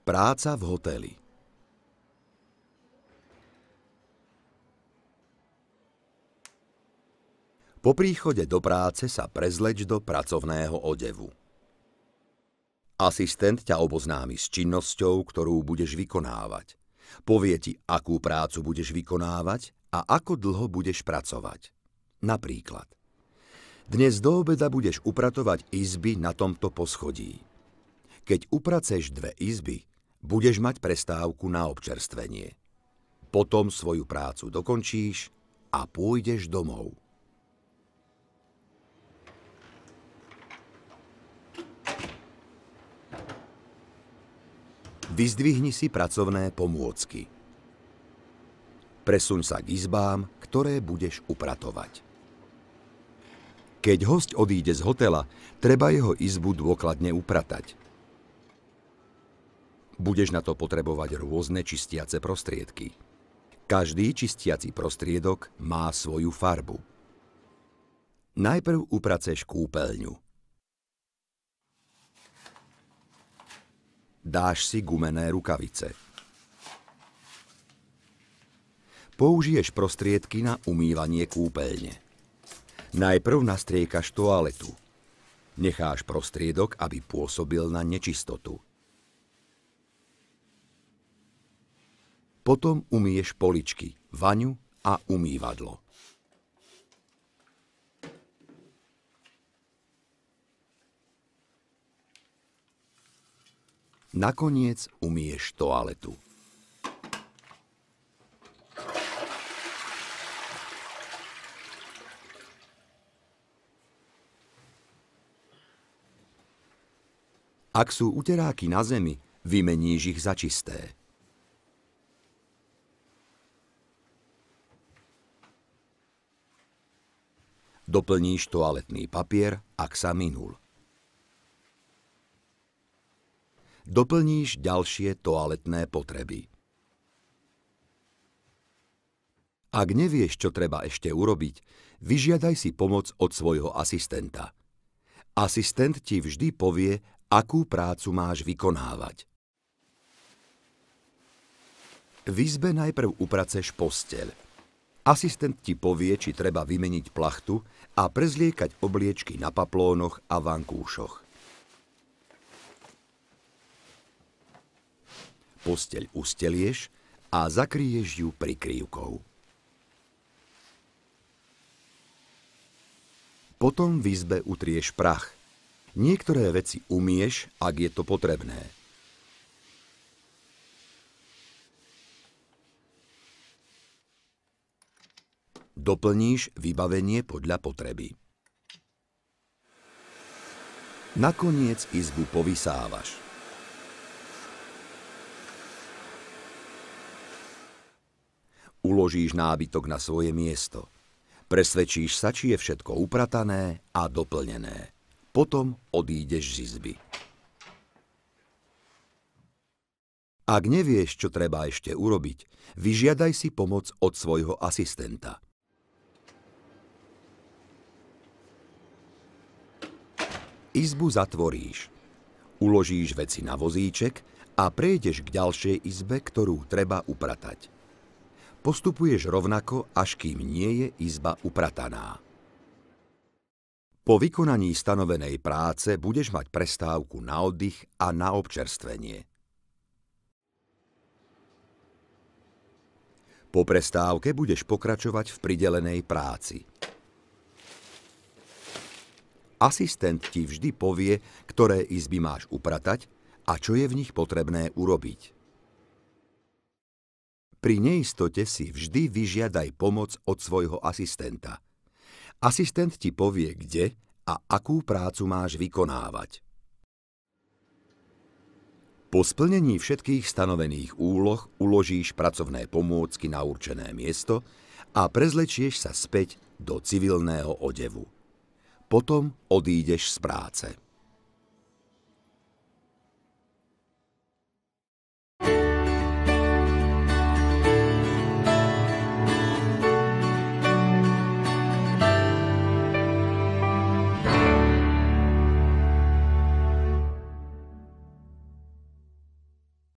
Práca v hoteli. Po príchode do práce sa prezleč do pracovného odevu. Asistent ťa oboznámi s činnosťou, ktorú budeš vykonávať. Povie ti, akú prácu budeš vykonávať a ako dlho budeš pracovať. Napríklad, dnes do obeda budeš upratovať izby na tomto poschodí. Keď upraceš 2 izby, budeš mať prestávku na občerstvenie. Potom svoju prácu dokončíš a pôjdeš domov. Vyzdvihni si pracovné pomôcky. Presuň sa k izbám, ktoré budeš upratovať. Keď hosť odíde z hotela, treba jeho izbu dôkladne upratať. Budeš na to potrebovať rôzne čistiace prostriedky. Každý čistiaci prostriedok má svoju farbu. Najprv upraceš kúpeľňu. Dáš si gumené rukavice. Použiješ prostriedky na umývanie kúpeľne. Najprv nastriekaš toaletu. Necháš prostriedok, aby pôsobil na nečistotu. Potom umyješ poličky, vaňu a umývadlo. Nakoniec umyješ toaletu. Ak sú uteráky na zemi, vymeníš ich za čisté. Doplníš toaletný papier, ak sa minul. Doplníš ďalšie toaletné potreby. Ak nevieš, čo treba ešte urobiť, vyžiadaj si pomoc od svojho asistenta. Asistent ti vždy povie, akú prácu máš vykonávať. V izbe najprv upraceš posteľ. Asistent ti povie, či treba vymeniť plachtu a prezliekať obliečky na paplónoch a vankúšoch. Posteľ ustelieš a zakryješ ju prikrývkou. Potom v izbe utrieš prach. Niektoré veci umieš, ak je to potrebné. Doplníš vybavenie podľa potreby. Nakoniec izbu povysávaš. Uložíš nábytok na svoje miesto. Presvedčíš sa, či je všetko upratané a doplnené. Potom odídeš z izby. Ak nevieš, čo treba ešte urobiť, vyžiadaj si pomoc od svojho asistenta. Izbu zatvoríš. Uložíš veci na vozíček a prejdeš k ďalšej izbe, ktorú treba upratať. Postupuješ rovnako, až kým nie je izba uprataná. Po vykonaní stanovenej práce budeš mať prestávku na oddych a na občerstvenie. Po prestávke budeš pokračovať v pridelenej práci. Asistent ti vždy povie, ktoré izby máš upratať a čo je v nich potrebné urobiť. Pri neistote si vždy vyžiadaj pomoc od svojho asistenta. Asistent ti povie, kde a akú prácu máš vykonávať. Po splnení všetkých stanovených úloh uložíš pracovné pomôcky na určené miesto a prezlečieš sa späť do civilného odevu. Potom odídeš z práce.